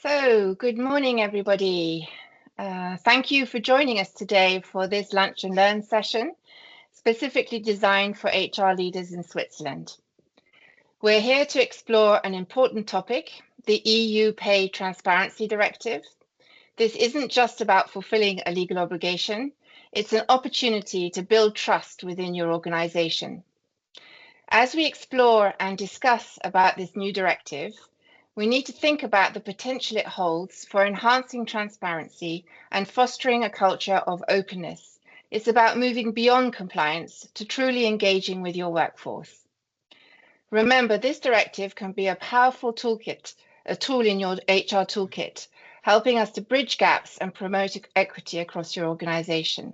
So, good morning, everybody. Thank you for joining us today for this Lunch and Learn session, specifically designed for HR leaders in Switzerland. We're here to explore an important topic, the EU Pay Transparency Directive. This isn't just about fulfilling a legal obligation, it's an opportunity to build trust within your organization. As we explore and discuss about this new directive, we need to think about the potential it holds for enhancing transparency and fostering a culture of openness. It's about moving beyond compliance to truly engaging with your workforce. Remember, this directive can be a powerful toolkit, a tool in your HR toolkit, helping us to bridge gaps and promote equity across your organization.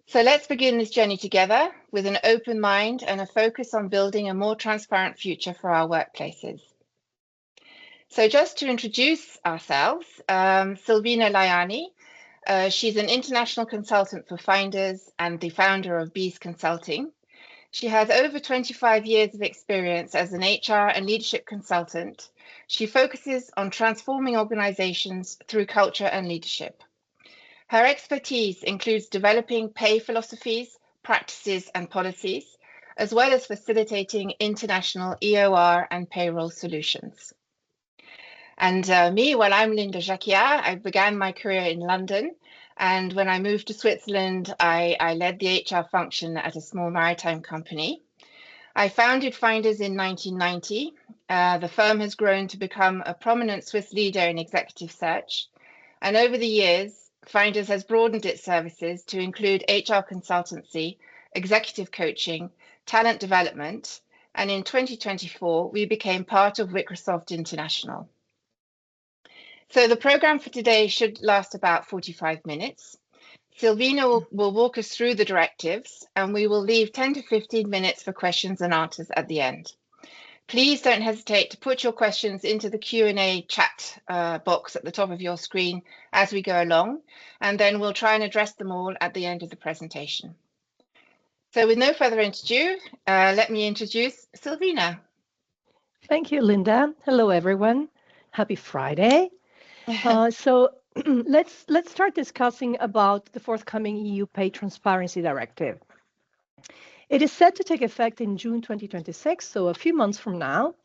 So let's begin this journey together with an open mind and a focus on building a more transparent future for our workplaces. So just to introduce ourselves, Silvina Laiani, she's an international consultant for Finders and the founder of Bees Consulting. She has over 25 years of experience as an HR and leadership consultant. She focuses on transforming organizations through culture and leadership. Her expertise includes developing pay philosophies, practices, and policies, as well as facilitating international EOR and payroll solutions. And me, well, I'm Linda Jacquiat. I began my career in London. And when I moved to Switzerland, I led the HR function at a small maritime company. I founded Finders in 1990. The firm has grown to become a prominent Swiss leader in executive search. And over the years, Finders has broadened its services to include HR consultancy, executive coaching, talent development, and in 2024, we became part of Microsoft International. So the program for today should last about 45 minutes. Silvina will walk us through the directives, and we will leave 10 to 15 minutes for questions and answers at the end. Please don't hesitate to put your questions into the Q&A chat box at the top of your screen as we go along, and then we'll try and address them all at the end of the presentation. So with no further ado, let me introduce Silvina. Thank you, Linda. Hello, everyone. Happy Friday. So let's start discussing about the forthcoming EU Pay Transparency Directive. It is set to take effect in June 2026, so a few months from now.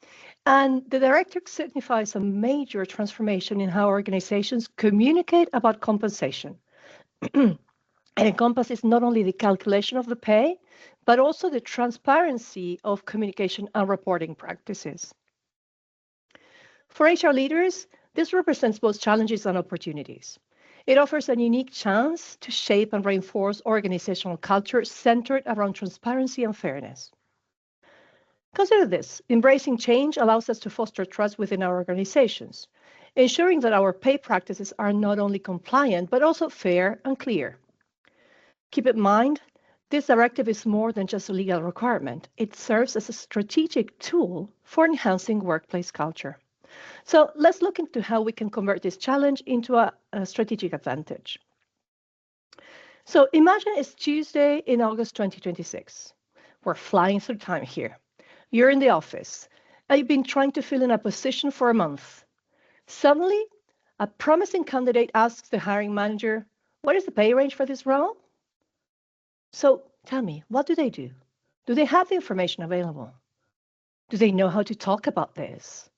And the directive signifies a major transformation in how organizations communicate about compensation. And encompasses not only the calculation of the pay, but also the transparency of communication and reporting practices. For HR leaders, this represents both challenges and opportunities. It offers a unique chance to shape and reinforce organizational culture centered around transparency and fairness. Consider this: embracing change allows us to foster trust within our organizations, ensuring that our pay practices are not only compliant, but also fair and clear. Keep in mind, this directive is more than just a legal requirement. It serves as a strategic tool for enhancing workplace culture. So let's look into how we can convert this challenge into a strategic advantage. So imagine it's Tuesday in August 2026. We're flying through time here. You're in the office, and you've been trying to fill in a position for a month. Suddenly, a promising candidate asks the hiring manager, "What is the pay range for this role?" So tell me, what do? Do they have the information available? Do they know how to talk about this?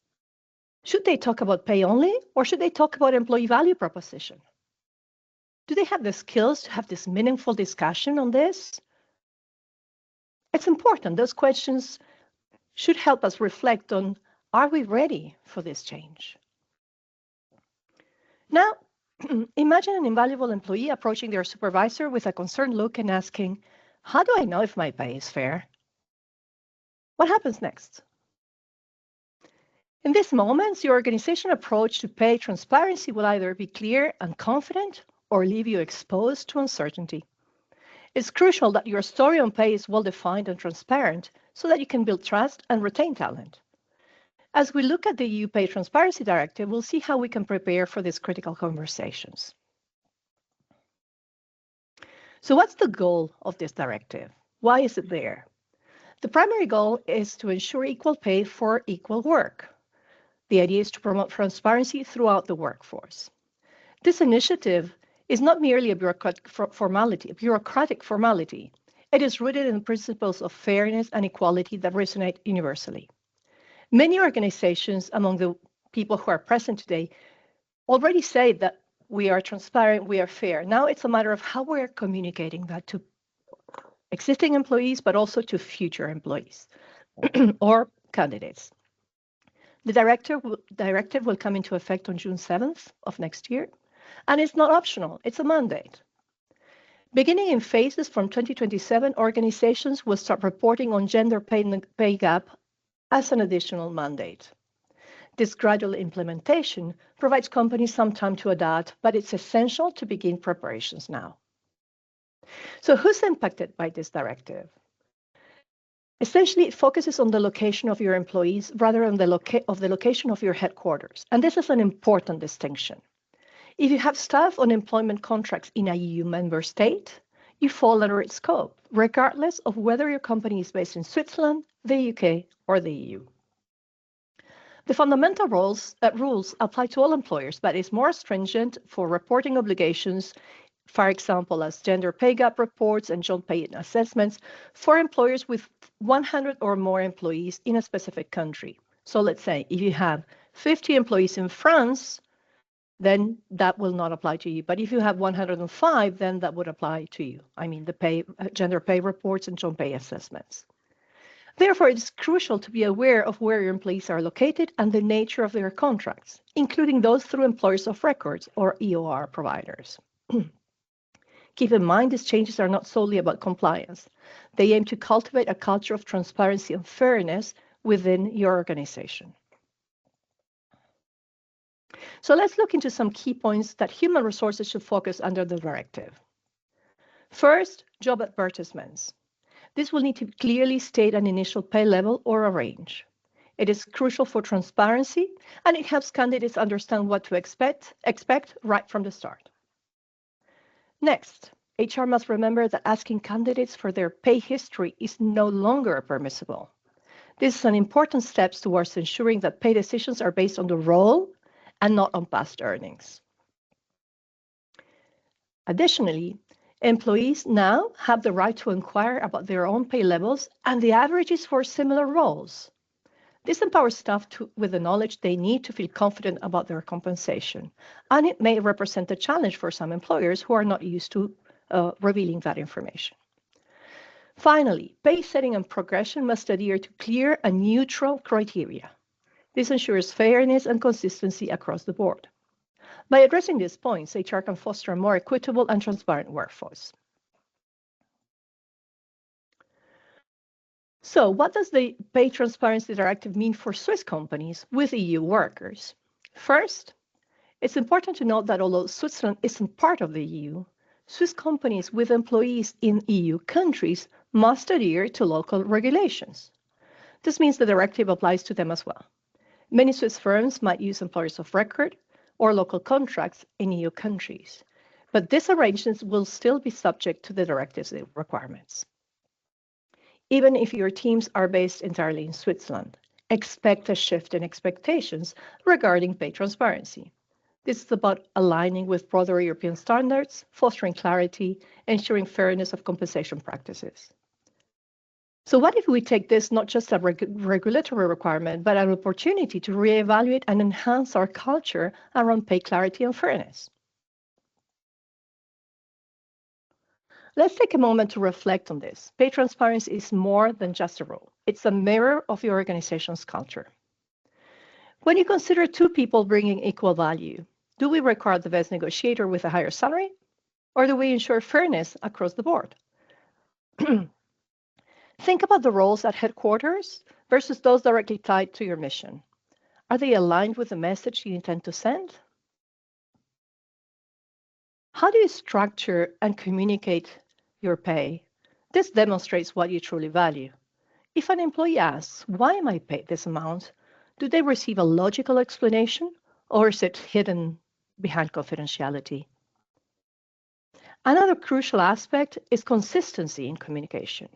Should they talk about pay only, or should they talk about employee value proposition? Do they have the skills to have this meaningful discussion on this? It's important. Those questions should help us reflect on, are we ready for this change? Now, imagine an invaluable employee approaching their supervisor with a concerned look and asking, "How do I know if my pay is fair?" What happens next? In these moments, your organization approach to pay transparency will either be clear and confident or leave you exposed to uncertainty. It's crucial that your story on pay is well-defined and transparent so that you can build trust and retain talent. As we look at the EU Pay Transparency Directive, we'll see how we can prepare for these critical conversations. So what's the goal of this directive? Why is it there? The primary goal is to ensure equal pay for equal work. The idea is to promote transparency throughout the workforce. This initiative is not merely a bureaucratic formality. It is rooted in principles of fairness and equality that resonate universally. Many organizations among the people who are present today already say that we are transparent, we are fair. Now it's a matter of how we're communicating that to existing employees, but also to future employees or candidates. The directive will come into effect on June 7th of next year, and it's not optional, it's a mandate. Beginning in phases from 2027, organizations will start reporting on gender pay gap as an additional mandate. This gradual implementation provides companies some time to adapt, but it's essential to begin preparations now. So who's impacted by this directive? Essentially, it focuses on the location of your employees rather than the location of your headquarters. And this is an important distinction. If you have staff on employment contracts in a EU member state, you fall under its scope, regardless of whether your company is based in Switzerland, the UK, or the EU. The fundamental rules apply to all employers, but is more stringent for reporting obligations, for example, as gender pay gap reports and job pay assessments for employers with 100 or more employees in a specific country. So let's say if you have 50 employees in France, then that will not apply to you. But if you have 105, then that would apply to you. I mean, the gender pay reports and job pay assessments. Therefore, it is crucial to be aware of where your employees are located and the nature of their contracts, including those through employers of records or EOR providers. Keep in mind, these changes are not solely about compliance. They aim to cultivate a culture of transparency and fairness within your organization. So let's look into some key points that human resources should focus under the directive. First, job advertisements. This will need to clearly state an initial pay level or a range. It is crucial for transparency, and it helps candidates understand what to expect right from the start. Next, HR must remember that asking candidates for their pay history is no longer permissible. This is an important step towards ensuring that pay decisions are based on the role and not on past earnings. Additionally, employees now have the right to inquire about their own pay levels and the averages for similar roles. This empowers staff with the knowledge they need to feel confident about their compensation, and it may represent a challenge for some employers who are not used to revealing that information. Finally, pay setting and progression must adhere to clear and neutral criteria. This ensures fairness and consistency across the board. By addressing these points, HR can foster a more equitable and transparent workforce. So what does the Pay Transparency Directive mean for Swiss companies with EU workers? First, it's important to note that although Switzerland isn't part of the EU, Swiss companies with employees in EU countries must adhere to local regulations. This means the directive applies to them as well. Many Swiss firms might use employers of record or local contracts in EU countries, but these arrangements will still be subject to the directive's requirements. Even if your teams are based entirely in Switzerland, expect a shift in expectations regarding pay transparency. This is about aligning with broader European standards, fostering clarity, ensuring fairness of compensation practices. So what if we take this not just a regulatory requirement, but an opportunity to reevaluate and enhance our culture around pay clarity and fairness? Let's take a moment to reflect on this. Pay transparency is more than just a rule. It's a mirror of your organization's culture. When you consider two people bringing equal value, do we require the best negotiator with a higher salary? Or do we ensure fairness across the board? Think about the roles at headquarters versus those directly tied to your mission. Are they aligned with the message you intend to send? How do you structure and communicate your pay? This demonstrates what you truly value. If an employee asks, why am I paid this amount? Do they receive a logical explanation, or is it hidden behind confidentiality? Another crucial aspect is consistency in communication.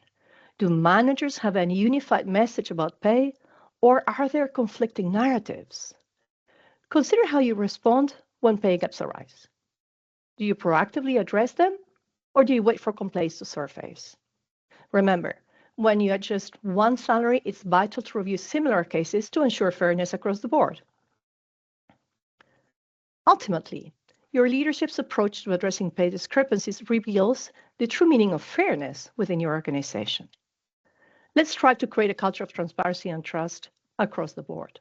Do managers have a unified message about pay, or are there conflicting narratives? Consider how you respond when pay gaps arise. Do you proactively address them, or do you wait for complaints to surface? Remember, when you adjust one salary, it's vital to review similar cases to ensure fairness across the board. Ultimately, your leadership's approach to addressing pay discrepancies reveals the true meaning of fairness within your organization. Let's strive to create a culture of transparency and trust across the board.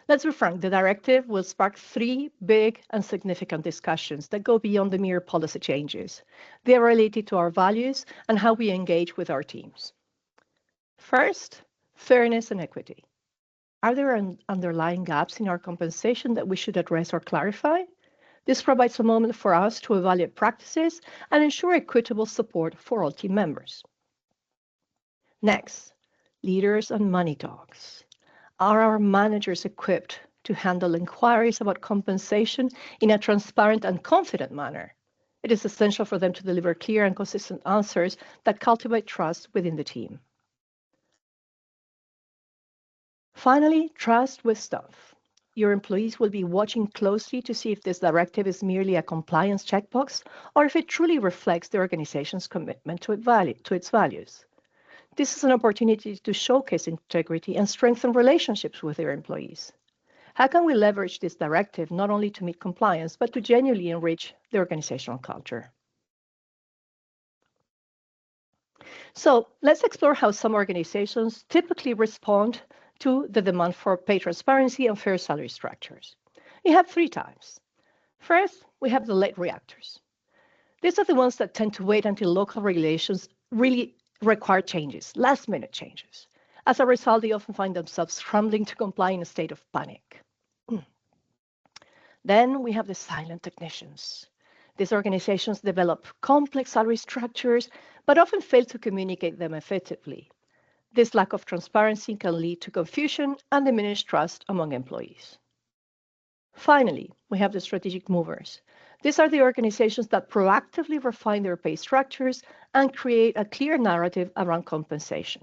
Let's be frank, the directive will spark 3 big and significant discussions that go beyond the mere policy changes. They are related to our values and how we engage with our teams. First, fairness and equity. Are there underlying gaps in our compensation that we should address or clarify? This provides a moment for us to evaluate practices and ensure equitable support for all team members. Next, leaders and money talks. Are our managers equipped to handle inquiries about compensation in a transparent and confident manner? It is essential for them to deliver clear and consistent answers that cultivate trust within the team. Finally, trust with staff. Your employees will be watching closely to see if this directive is merely a compliance checkbox or if it truly reflects the organization's commitment to its values. This is an opportunity to showcase integrity and strengthen relationships with your employees. How can we leverage this directive not only to meet compliance, but to genuinely enrich the organizational culture? So let's explore how some organizations typically respond to the demand for pay transparency and fair salary structures. You have 3 types. First, we have the late reactors. These are the ones that tend to wait until local regulations really require changes, last-minute changes. As a result, they often find themselves scrambling to comply in a state of panic. Then we have the silent technicians. These organizations develop complex salary structures, but often fail to communicate them effectively. This lack of transparency can lead to confusion and diminished trust among employees. Finally, we have the strategic movers. These are the organizations that proactively refine their pay structures and create a clear narrative around compensation.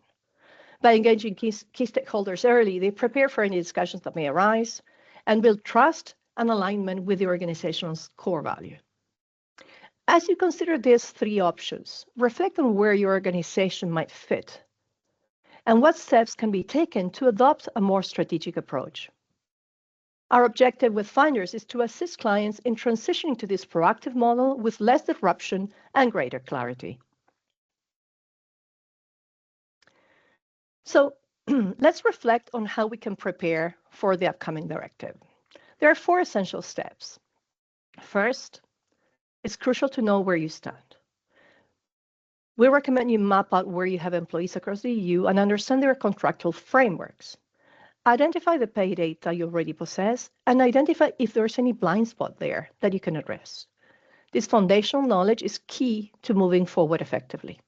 By engaging key stakeholders early, they prepare for any discussions that may arise and build trust and alignment with the organization's core value. As you consider these 3 options, reflect on where your organization might fit and what steps can be taken to adopt a more strategic approach. Our objective with Finders is to assist clients in transitioning to this proactive model with less disruption and greater clarity. So let's reflect on how we can prepare for the upcoming directive. There are 4 essential steps. First, it's crucial to know where you stand. We recommend you map out where you have employees across the EU and understand their contractual frameworks. Identify the pay data you already possess and identify if there's any blind spot there that you can address. This foundational knowledge is key to moving forward effectively.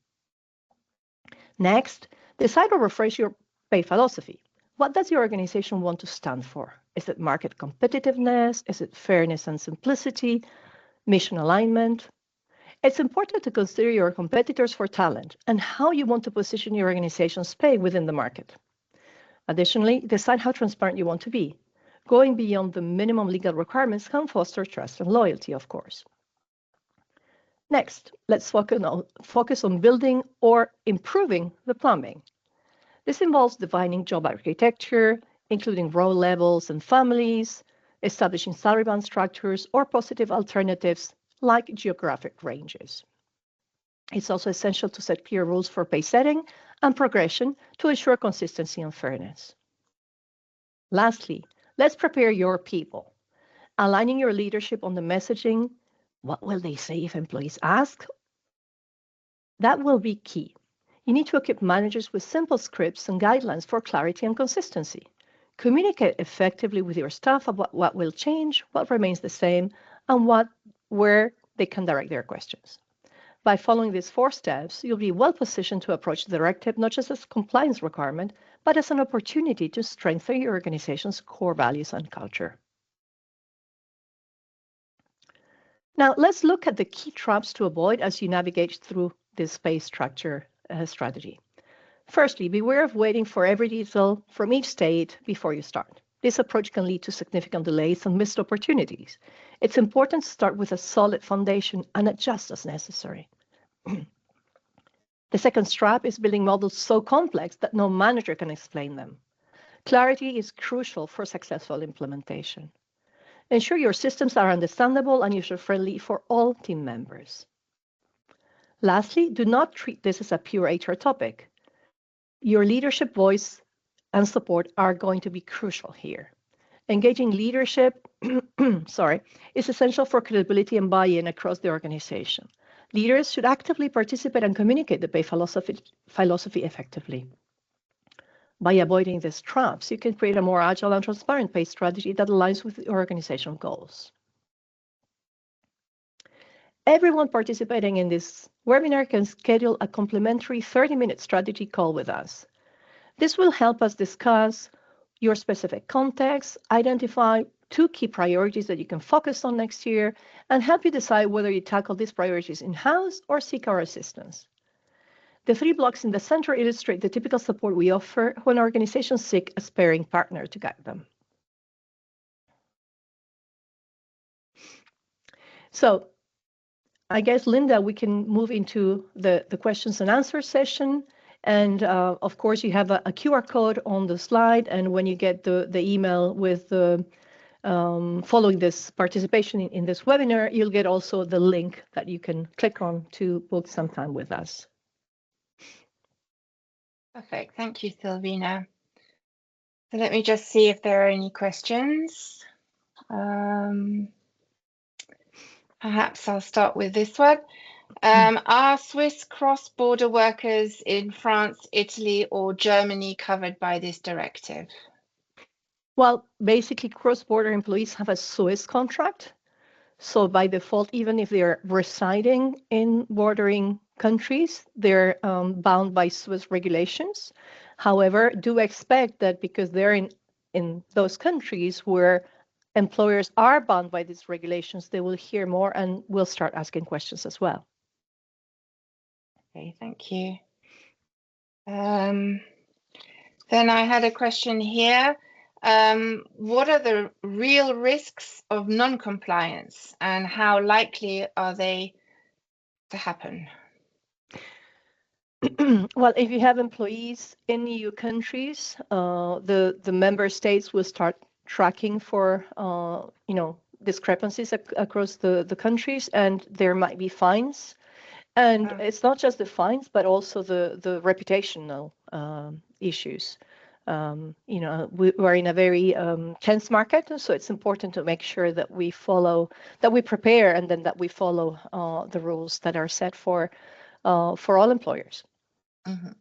Next, decide or refresh your pay philosophy. What does your organization want to stand for? Is it market competitiveness? Is it fairness and simplicity? Mission alignment? It's important to consider your competitors for talent and how you want to position your organization's pay within the market. Additionally, decide how transparent you want to be. Going beyond the minimum legal requirements can foster trust and loyalty, of course. Next, let's focus on building or improving the plumbing. This involves defining job architecture, including role levels and families, establishing salary band structures, or positive alternatives like geographic ranges. It's also essential to set clear rules for pay setting and progression to ensure consistency and fairness. Lastly, let's prepare your people. Aligning your leadership on the messaging, what will they say if employees ask? That will be key. You need to equip managers with simple scripts and guidelines for clarity and consistency. Communicate effectively with your staff about what will change, what remains the same, and where they can direct their questions. By following these 4 steps, you'll be well positioned to approach the directive not just as a compliance requirement, but as an opportunity to strengthen your organization's core values and culture. Now, let's look at the key traps to avoid as you navigate through this pay structure strategy. Firstly, beware of waiting for every detail from each state before you start. This approach can lead to significant delays and missed opportunities. It's important to start with a solid foundation and adjust as necessary. The second strap is building models so complex that no manager can explain them. Clarity is crucial for successful implementation. Ensure your systems are understandable and user-friendly for all team members. Lastly, do not treat this as a pure HR topic. Your leadership voice and support are going to be crucial here. Engaging leadership is essential for credibility and buy-in across the organization. Leaders should actively participate and communicate the pay philosophy effectively. By avoiding these traps, you can create a more agile and transparent pay strategy that aligns with the organizational goals. Everyone participating in this webinar can schedule a complimentary 30-minute strategy call with us. This will help us discuss your specific context, identify 2 key priorities that you can focus on next year, and help you decide whether you tackle these priorities in-house or seek our assistance. The 3 blocks in the center illustrate the typical support we offer when organizations seek a sparring partner to guide them. So I guess, Linda, we can move into the questions and answers session. And of course, you have a QR code on the slide. And when you get the email with the following this participation in this webinar, you'll get also the link that you can click on to book some time with us. Perfect. Thank you, Silvina. So let me just see if there are any questions. Perhaps I'll start with this one. Are Swiss cross-border workers in France, Italy, or Germany covered by this directive? Well, basically, cross-border employees have a Swiss contract. So by default, even if they're residing in bordering countries, they're bound by Swiss regulations. However, do expect that because they're in those countries where employers are bound by these regulations, they will hear more and will start asking questions as well. Okay, thank you. Then I had a question here. What are the real risks of non-compliance and how likely are they to happen? Well, if you have employees in EU countries, the member states will start tracking for discrepancies across the countries, and there might be fines. And it's not just the fines, but also the reputational issues. We're in a very tense market, so it's important to make sure that we prepare, and then that we follow the rules that are set for all employers. Mm-hmm.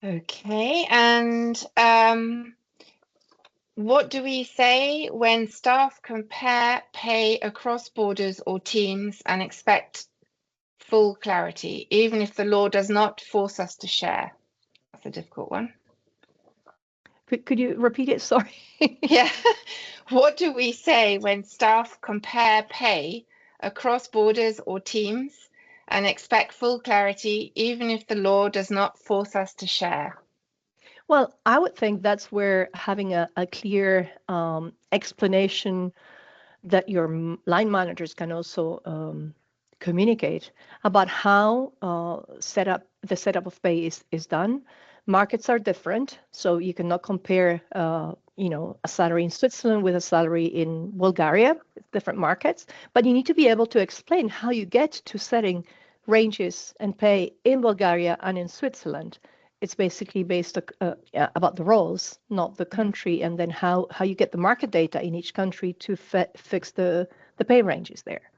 Okay, and what do we say when staff compare pay across borders or teams and expect full clarity, even if the law does not force us to share? That's a difficult one. Could you repeat it? Sorry. Yeah. What do we say when staff compare pay across borders or teams and expect full clarity, even if the law does not force us to share? Well, I would think that's where having a clear explanation that your line managers can also communicate about how the setup of pay is done. Markets are different, so you cannot compare a salary in Switzerland with a salary in Bulgaria. It's different markets, but you need to be able to explain how you get to setting ranges and pay in Bulgaria and in Switzerland. It's basically based about the roles, not the country, and then how you get the market data in each country to fix the pay ranges there.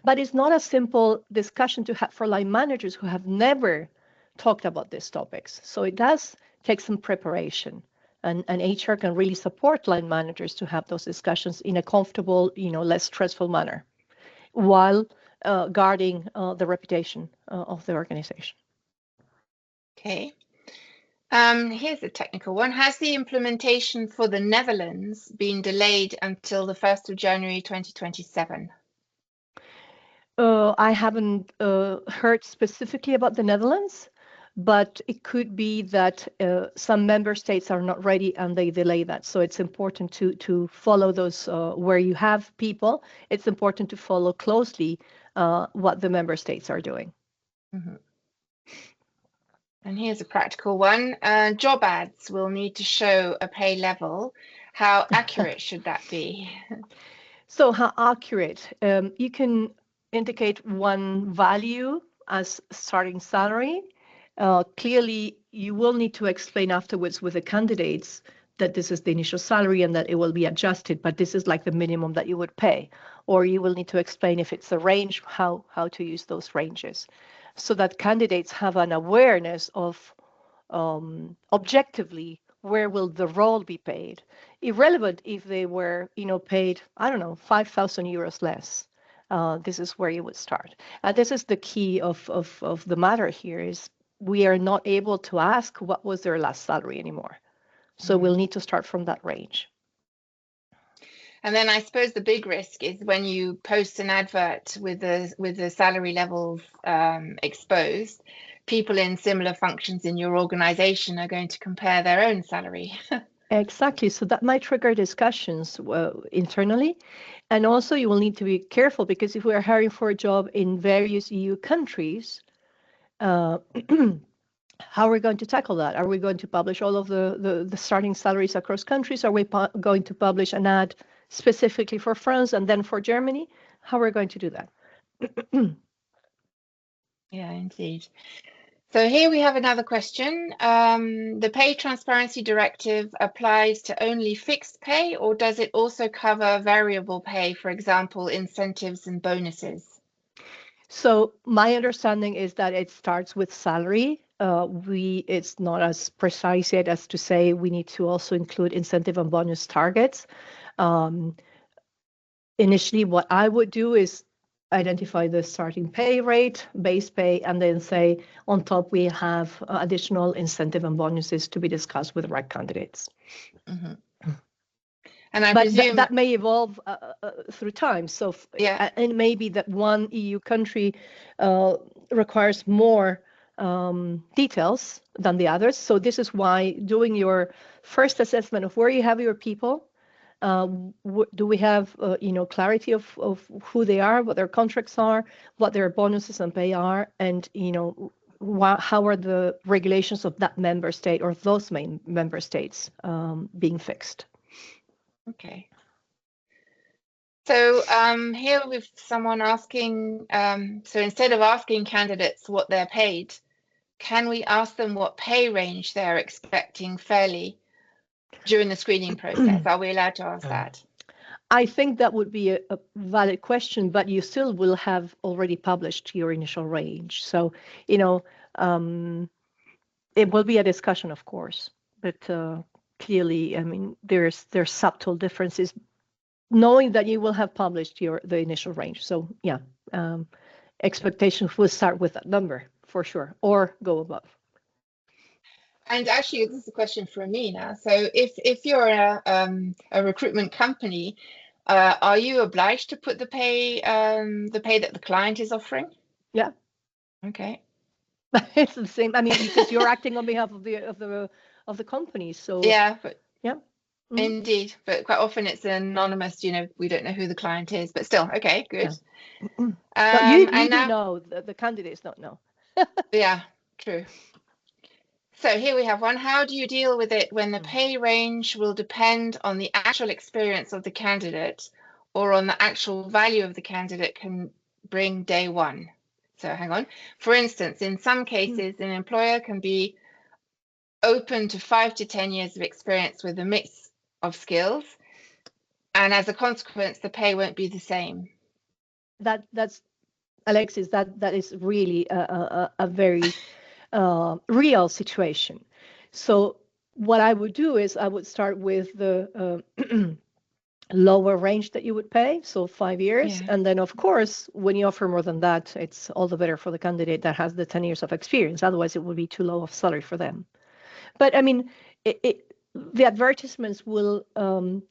But it's not a simple discussion to have for line managers who have never talked about these topics. So it does take some preparation, and HR can really support line managers to have those discussions in a comfortable, less stressful manner, while guarding the reputation of the organization. Okay. Here's a technical one. Has the implementation for the Netherlands been delayed until the 1st of January 2027? I haven't heard specifically about the Netherlands, but it could be that some member states are not ready and they delay that. So it's important to follow those where you have people. It's important to follow closely what the member states are doing. Mm-hmm. And here's a practical one. Job ads will need to show a pay level. How accurate should that be? So how accurate? You can indicate one value as starting salary. Clearly, you will need to explain afterwards with the candidates that this is the initial salary and that it will be adjusted, but this is like the minimum that you would pay. Or you will need to explain if it's a range, how to use those ranges, so that candidates have an awareness of objectively where will the role be paid, irrelevant if they were paid, I don't know, 5,000 euros less. This is where you would start, and this is the key of the matter here is we are not able to ask what was their last salary anymore, so we'll need to start from that range. And then I suppose the big risk is when you post an advert with the salary levels exposed, people in similar functions in your organization are going to compare their own salary. Exactly. So that might trigger discussions internally. And also you will need to be careful because if we are hiring for a job in various EU countries, how are we going to tackle that? Are we going to publish all of the starting salaries across countries? Are we going to publish an ad specifically for France and then for Germany? How are we going to do that? Yeah, indeed. So here we have another question. The Pay Transparency Directive applies to only fixed pay, or does it also cover variable pay, for example, incentives and bonuses? So my understanding is that it starts with salary. It's not as precise yet as to say we need to also include incentive and bonus targets. Initially, what I would do is identify the starting pay rate, base pay, and then say on top we have additional incentive and bonuses to be discussed with the right candidates. Mm-hmm. And I but presume that may evolve through time. So yeah, and maybe that one EU country requires more details than the others. So this is why doing your first assessment of where you have your people, do we have clarity of who they are, what their contracts are, what their bonuses and pay are, and how are the regulations of that member state or those main member states being fixed. okay. So here we've someone asking, so instead of asking candidates what they're paid, can we ask them what pay range they're expecting fairly during the screening process? Are we allowed to ask that? I think that would be a valid question, but you still will have already published your initial range. So, it will be a discussion, of course, but clearly, I mean, there's subtle differences, knowing that you will have published the initial range. So, yeah, expectations will start with that number for sure, or go above. And actually, this is a question for me now. So, if you're a recruitment company, are you obliged to put the pay that the client is offering? Yeah. Okay. It's the same. I mean, because you're acting on behalf of the company. So yeah, but yeah. Mm-hmm. Indeed, but quite often it's anonymous. We don't know who the client is, but still, okay, good. Yeah. No, you do know. The candidates don't know. Yeah, true. So here we have one. How do you deal with it when the pay range will depend on the actual experience of the candidate or on the actual value of the candidate can bring day one? So hang on. For instance, in some cases, an employer can be open to 5 to 10 years of experience with a mix of skills, and as a consequence, the pay won't be the same. That's Alexis. That is really a very real situation. So what I would do is I would start with the lower range that you would pay, so 5 years. Yeah. And then, of course, when you offer more than that, it's all the better for the candidate that has the 10 years of experience. Otherwise, it would be too low of salary for them. But I mean, the advertisements will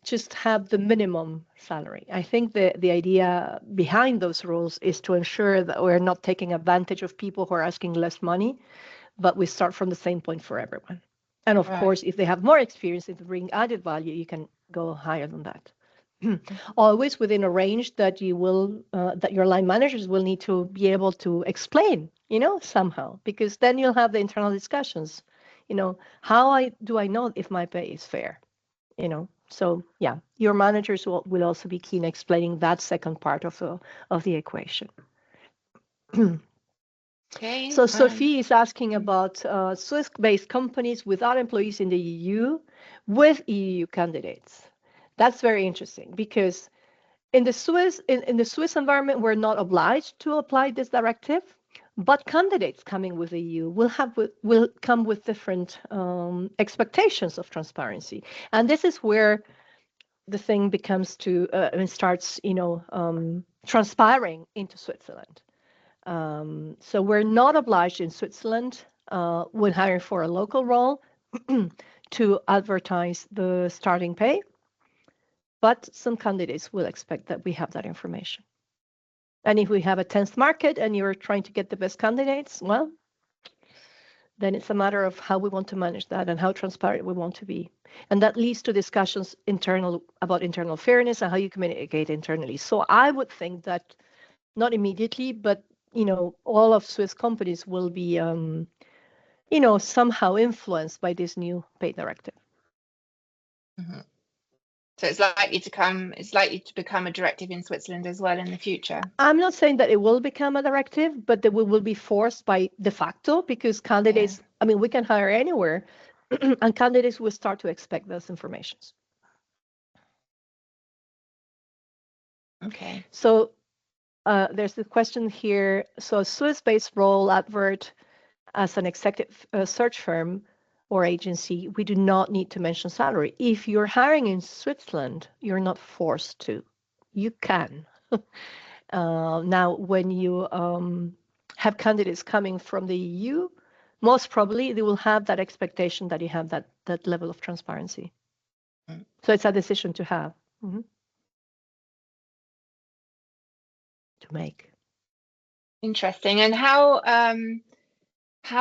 just have the minimum salary. I think the idea behind those rules is to ensure that we're not taking advantage of people who are asking less money, but we start from the same point for everyone. And of course, if they have more experience, if they bring added value, you can go higher than that. Always within a range that you will, that your line managers will need to be able to explain, somehow, because then you'll have the internal discussions. How do I know if my pay is fair? So yeah, your managers will also be keen explaining that second part of the equation. Okay. So Sophie is asking about Swiss-based companies without employees in the EU with EU candidates. That's very interesting because in the Swiss environment, we're not obliged to apply this directive, but candidates coming with the EU will come with different expectations of transparency, and this is where the thing starts transpiring into Switzerland. So we're not obliged in Switzerland when hiring for a local role to advertise the starting pay, but some candidates will expect that we have that information. And if we have a tense market and you're trying to get the best candidates, well, then it's a matter of how we want to manage that and how transparent we want to be. And that leads to discussions about internal fairness and how you communicate internally. So I would think that not immediately, but all of Swiss companies will be somehow influenced by this new pay directive. Mm-hmm. So it's likely to become a directive in Switzerland as well in the future. I'm not saying that it will become a directive, but that we will be forced by de facto because candidates, we can hire anywhere and candidates will start to expect those informations. Okay. So there's the question here. So a Swiss-based role advert as an executive search firm or agency, we do not need to mention salary. If you're hiring in Switzerland, you're not forced to. You can. Now, when you have candidates coming from the EU, most probably they will have that expectation that you have that level of transparency. Mm. So it's a decision to have. Mm-hmm. To make. Interesting. And how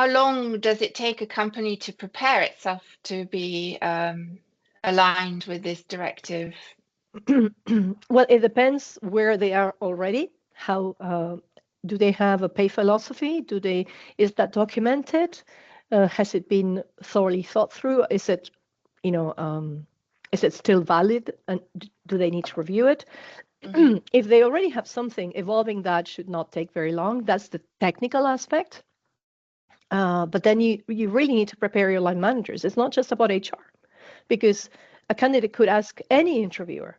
long does it take a company to prepare itself to be aligned with this directive? Well, it depends where they are already. How do they have a pay philosophy? Is that documented? Has it been thoroughly thought through? Is it still valid? And do they need to review it? Mm-hmm. If they already have something, evolving that should not take very long. That's the technical aspect. But then you really need to prepare your line managers. It's not just about HR, because a candidate could ask any interviewer,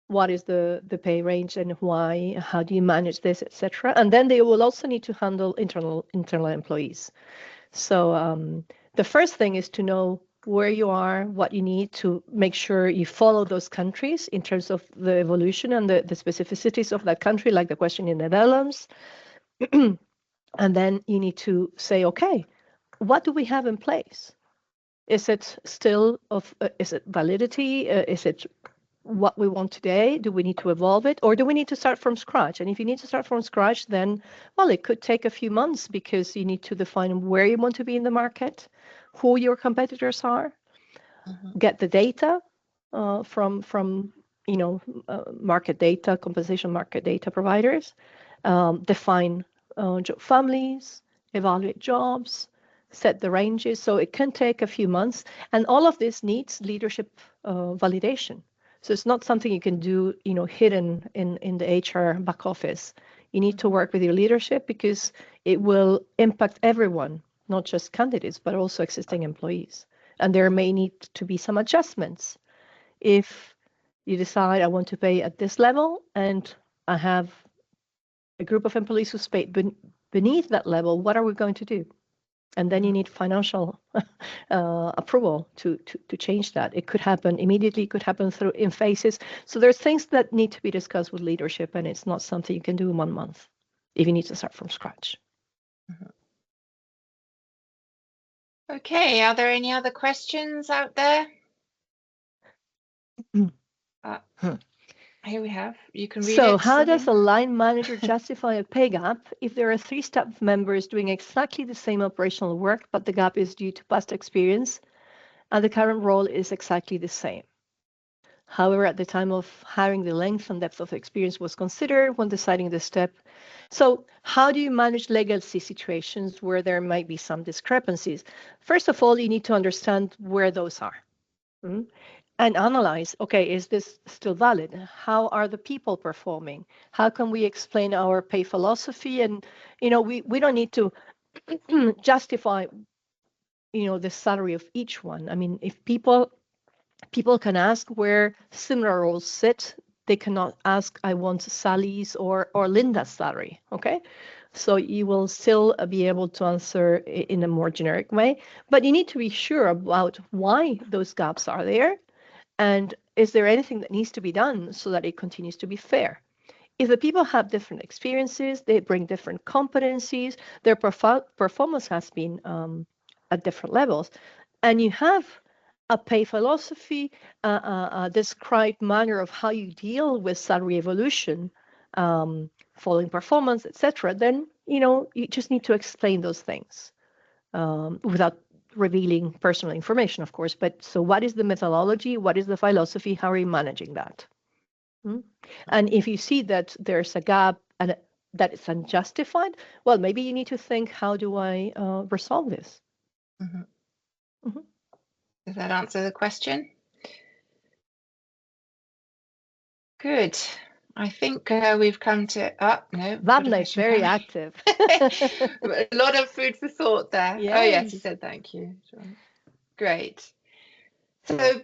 what is the pay range and why, how do you manage this, etc. And then they will also need to handle internal employees. So the first thing is to know where you are, what you need to make sure you follow those countries in terms of the evolution and the specificities of that country, like the question in the Netherlands. And then you need to say, okay, what do we have in place? Is it still is it validity? Is it what we want today? Do we need to evolve it, or do we need to start from scratch? And if you need to start from scratch, then, well, it could take a few months because you need to define where you want to be in the market, who your competitors are, get the data from market data, compensation market data providers, define job families, evaluate jobs, set the ranges. So it can take a few months, and all of this needs leadership validation. So it's not something you can do, hidden in the HR back office. You need to work with your leadership because it will impact everyone, not just candidates, but also existing employees. And there may need to be some adjustments. If you decide I want to pay at this level and I have a group of employees who's paid beneath that level, what are we going to do? And then you need financial approval to change that. It could happen immediately, it could happen in phases. So there's things that need to be discussed with leadership, and it's not something you can do in 1 month if you need to start from scratch. Okay, are there any other questions out there? Here we have. You can read So it. how does a line manager justify a pay gap if there are 3 staff members doing exactly the same operational work, but the gap is due to past experience and the current role is exactly the same? However, at the time of hiring, the length and depth of experience was considered when deciding the step. So how do you manage legacy situations where there might be some discrepancies? First of all, you need to understand where those are. And analyze, okay, is this still valid? How are the people performing? How can we explain our pay philosophy? And, we don't need to justify, the salary of each one. I mean, if people can ask where similar roles sit, they cannot ask, I want Sally's or Linda's salary, okay? So you will still be able to answer in a more generic way, but you need to be sure about why those gaps are there. And is there anything that needs to be done so that it continues to be fair? If the people have different experiences, they bring different competencies, their performance has been at different levels, and you have a pay philosophy, a described manner of how you deal with salary evolution, following performance, etc., then you just need to explain those things without revealing personal information, of course. But so what is the methodology? What is the philosophy? How are you managing that? And if you see that there's a gap and that it's unjustified, well, maybe you need to think, how do I resolve this? Does that answer the question? Good. I think we've come to no. Vabna is very active. A lot of food for thought there. Yes. Oh yes, you said thank you. Great. So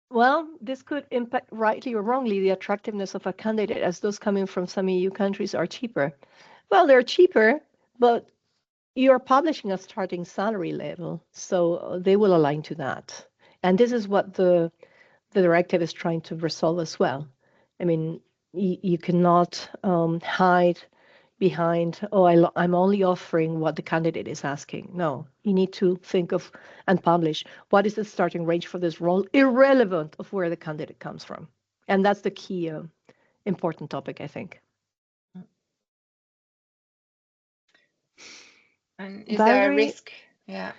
well, this could impact, rightly or wrongly, the attractiveness of a candidate, as those coming from some EU countries are cheaper. Well, they're cheaper, but you're publishing a starting salary level, so they will align to that. And this is what the directive is trying to resolve as well. I mean, you cannot hide behind, I'm only offering what the candidate is asking. No, you need to think of and publish what is the starting range for this role, irrelevant of where the candidate comes from. And that's the key important topic, I think. And is there a risk? Yeah.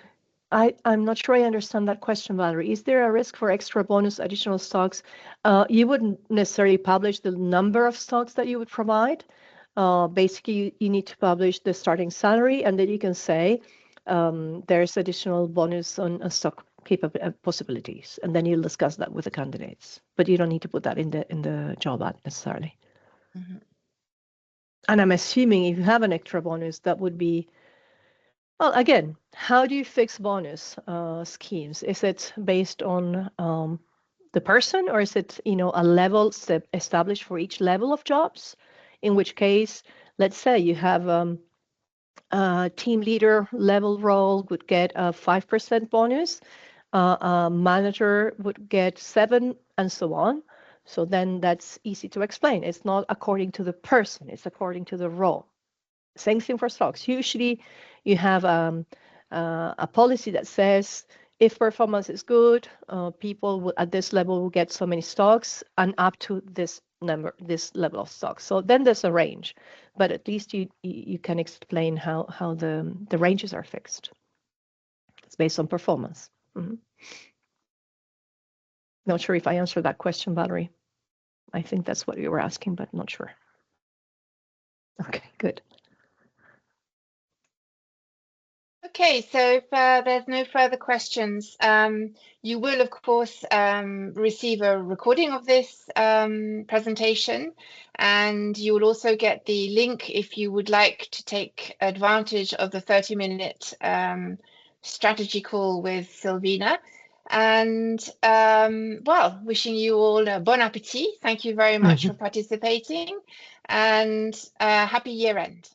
I'm not sure I understand that question, Valerie. Is there a risk for extra bonus additional stocks? You wouldn't necessarily publish the number of stocks that you would provide. Basically, you need to publish the starting salary, and then you can say there's additional bonus on stock possibilities, and then you'll discuss that with the candidates. But you don't need to put that in the job ad necessarily. And I'm assuming if you have an extra bonus, that would be, well, again, how do you fix bonus schemes? Is it based on the person, or is it a level established for each level of jobs? In which case, let's say you have a team leader level role would get a 5% bonus, a manager would get 7%, and so on. So then that's easy to explain. It's not according to the person, it's according to the role. Same thing for stocks. Usually you have a policy that says if performance is good, people at this level will get so many stocks, and up to this level of stocks. So then there's a range, but at least you can explain how the ranges are fixed. It's based on performance. Not sure if I answered that question, Valerie. I think that's what you were asking, but not sure. Okay, good. Okay, so if there's no further questions, you will, of course, receive a recording of this presentation, and you will also get the link if you would like to take advantage of the 30-minute strategy call with Silvina. And, well, wishing you all a bon appetit. Thank you very much for participating, and happy year end.